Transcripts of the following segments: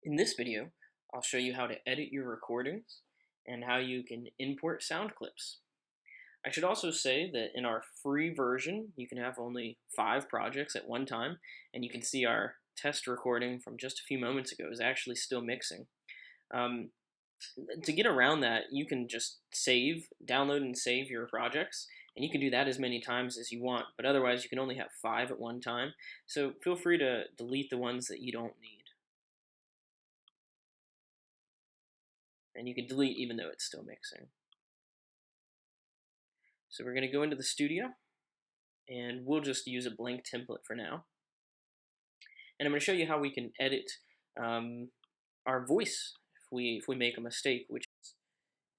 In this video, I'll show you how to edit your recordings and how you can import sound clips. I should also say that in our free version, you can have only 5 projects at one time, and you can see our test recording from just a few moments ago is actually still mixing. Um, to get around that, you can just download and save your projects, and you can do that as many times as you want, but otherwise you can only have 5 at one time, so feel free to delete the ones that you don't need. And you can delete even though it's still mixing. So we're going to go into the studio, and we'll just use a blank template for now. And I'm going to show you how we can edit our voice if we make a mistake, which is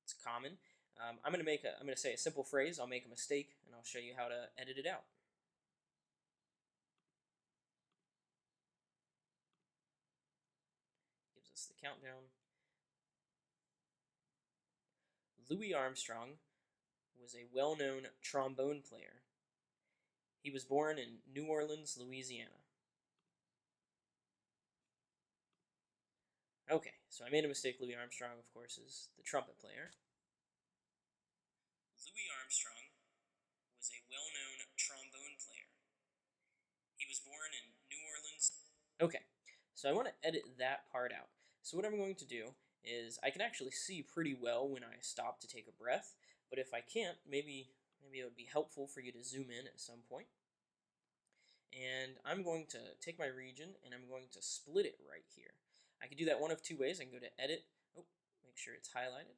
it's common. I'm going to say a simple phrase. I'll make a mistake, and I'll show you how to edit it out. Gives us the countdown. Louis Armstrong was a well-known trombone player. He was born in New Orleans, Louisiana. Okay, so I made a mistake. Louis Armstrong, of course, is the trumpet player. Louis Armstrong was a well-known trombone player. He was born in New Orleans. Okay, so I want to edit that part out. So what I'm going to do is I can actually see pretty well when I stop to take a breath, but if I can't, maybe it would be helpful for you to zoom in at some point. And I'm going to take my region and I'm going to split it right here. I can do that one of two ways. I can go to Edit, make sure it's highlighted,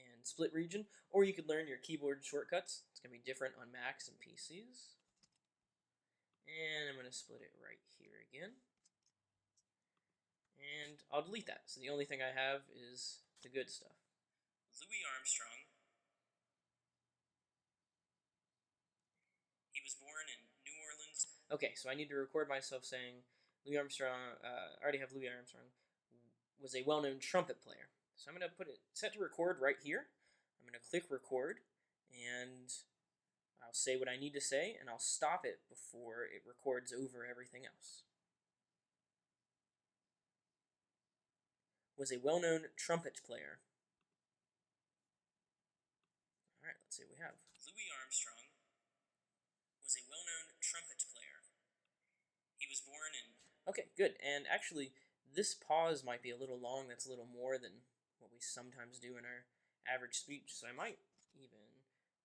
and Split Region, or you could learn your keyboard shortcuts. It's going to be different on Macs and PCs. And I'm going to split it right here again. And I'll delete that. So the only thing I have is the good stuff. Louis Armstrong. He was born in New Orleans. Okay, so I need to record myself saying Louis Armstrong, I already have Louis Armstrong, was a well-known trumpet player. So I'm going to put it set to record right here. I'm going to click record, and I'll say what I need to say, and I'll stop it before it records over everything else. Was a well-known trumpet player. All right, let's see what we have. Louis Armstrong was a well-known trumpet player. He was born in... Okay, good. And actually, this pause might be a little long. That's a little more than what we sometimes do in our average speech. So I might even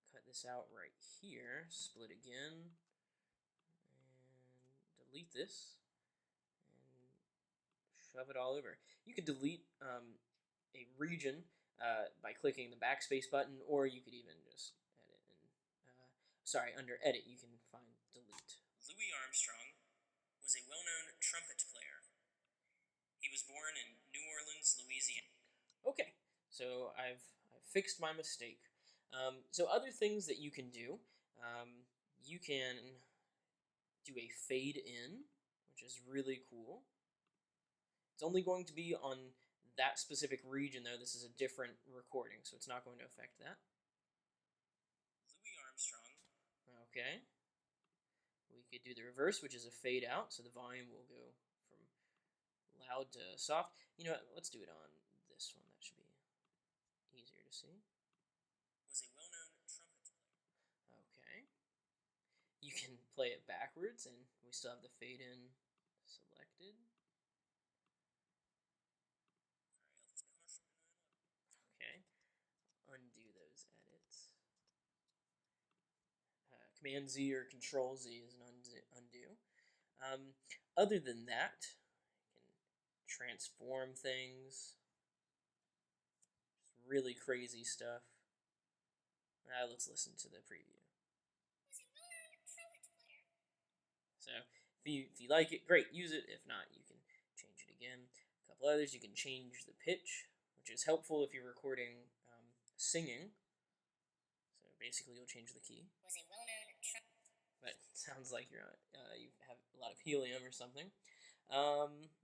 cut this out right here, split again, and delete this, and shove it all over. You could delete a region by clicking the backspace button, or you could even just edit and under Edit you can find Delete. Louis Armstrong was a well-known trumpet player. He was born in New Orleans, Louisiana. Okay, so I've fixed my mistake. So other things that you can do, you can do a fade in, which is really cool. It's only going to be on that specific region, though. This is a different recording, so it's not going to affect that. Louis Armstrong. Okay. We could do the reverse, which is a fade out, so the volume will go from loud to soft. You know what? Let's do it on this one. That should be easier to see. Was a well-known trumpet player. Okay. You can play it backwards, and we still have the fade in selected. Okay. Undo those edits. Command Z or Control Z is an undo. Other than that, you can transform things. Just really crazy stuff. Let's listen to the preview. So if you like it, great, use it. If not, you can change it again. A couple others, you can change the pitch, which is helpful if you're recording singing. So basically, you'll change the key. But it sounds like you have a lot of helium or something.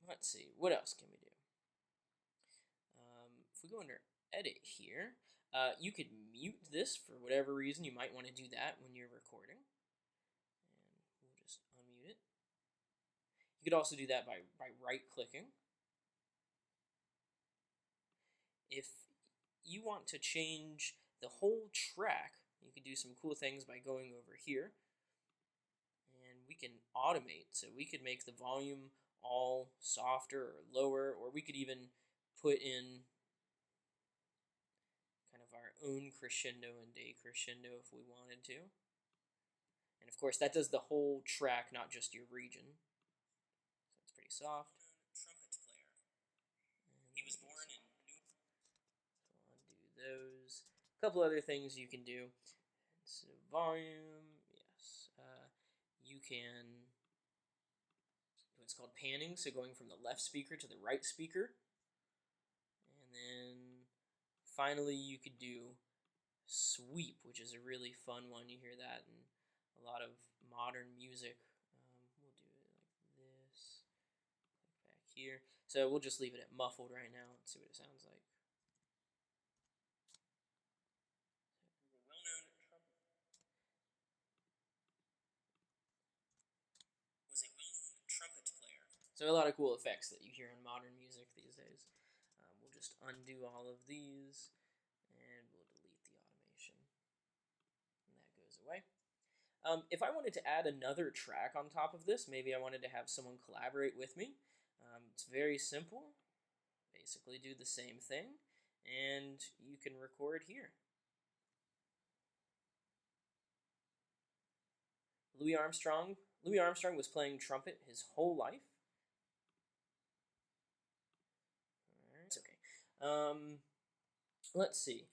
Let's see, what else can we do? If we go under Edit here, you could mute this for whatever reason. You might want to do that when you're recording. And we'll just unmute it. You could also do that by right-clicking. you want to change the whole track, you can do some cool things by going over here, and we can automate. So we could make the volume all softer or lower, or we could even put in kind of our own crescendo and decrescendo if we wanted to. And of course, that does the whole track, not just your region. So it's pretty soft. Trumpet player. He was born in undo those. A couple other things you can do. So volume, yes. You can do what's called panning, so going from the left speaker to the right speaker. And then finally you could do sweep, which is a really fun one. You hear that in a lot of modern music. We'll do it like this, back here. So we'll just leave it at muffled right now and see what it sounds like. Trumpet player. So a lot of cool effects that you hear in modern music these days. We'll just undo all of these, and we'll delete the automation. And that goes away. If I wanted to add another track on top of this, maybe I wanted to have someone collaborate with me, it's very simple. Basically do the same thing, and you can record here. Louis Armstrong was playing trumpet his whole life. It's okay. Let's see.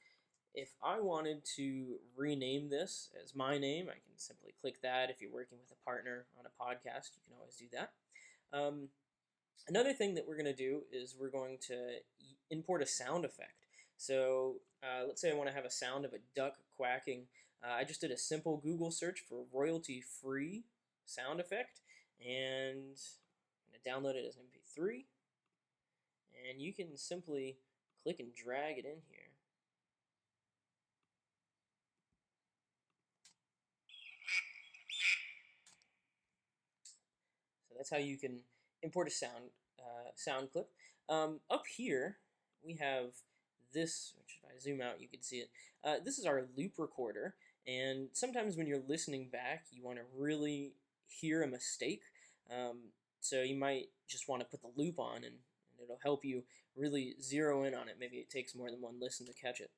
If I wanted to rename this as my name, I can simply click that. If you're working with a partner on a podcast, you can always do that. Another thing that we're going to do is we're going to import a sound effect. So let's say I want to have a sound of a duck quacking. I just did a simple Google search for royalty-free sound effect, and I'm going to download it as an MP3. And you can simply click and drag it in here. So that's how you can import a sound clip. Up here, we have this, which if I zoom out, you can see it. This is our loop recorder, and sometimes when you're listening back, you want to really hear a mistake. So you might just want to put the loop on, and it'll help you really zero in on it. Maybe it takes more than one listen to catch it.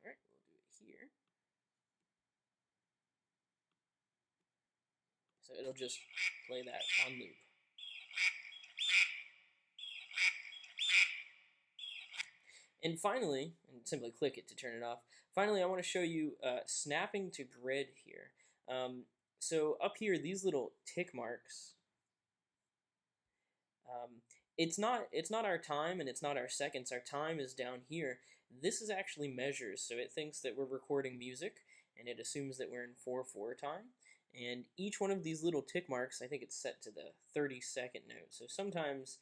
All right, we'll do it here. So it'll just play that on loop. And finally, and simply click it to turn it off. Finally, I want to show you snapping to grid here. So up here, these little tick marks, it's not our time and it's not our seconds. Our time is down here. This is actually measures, so it thinks that we're recording music, and it assumes that we're in 4/4 time. And each one of these little tick marks, I think it's set to the 30-second note. So sometimes,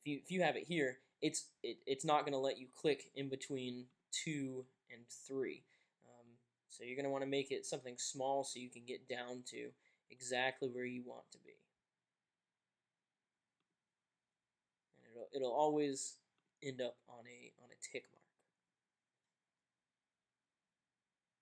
if you have it here, it's not going to let you click in between 2 and 3. So you're going to want to make it something small so you can get down to exactly where you want to be. And it'll always end up on a tick mark.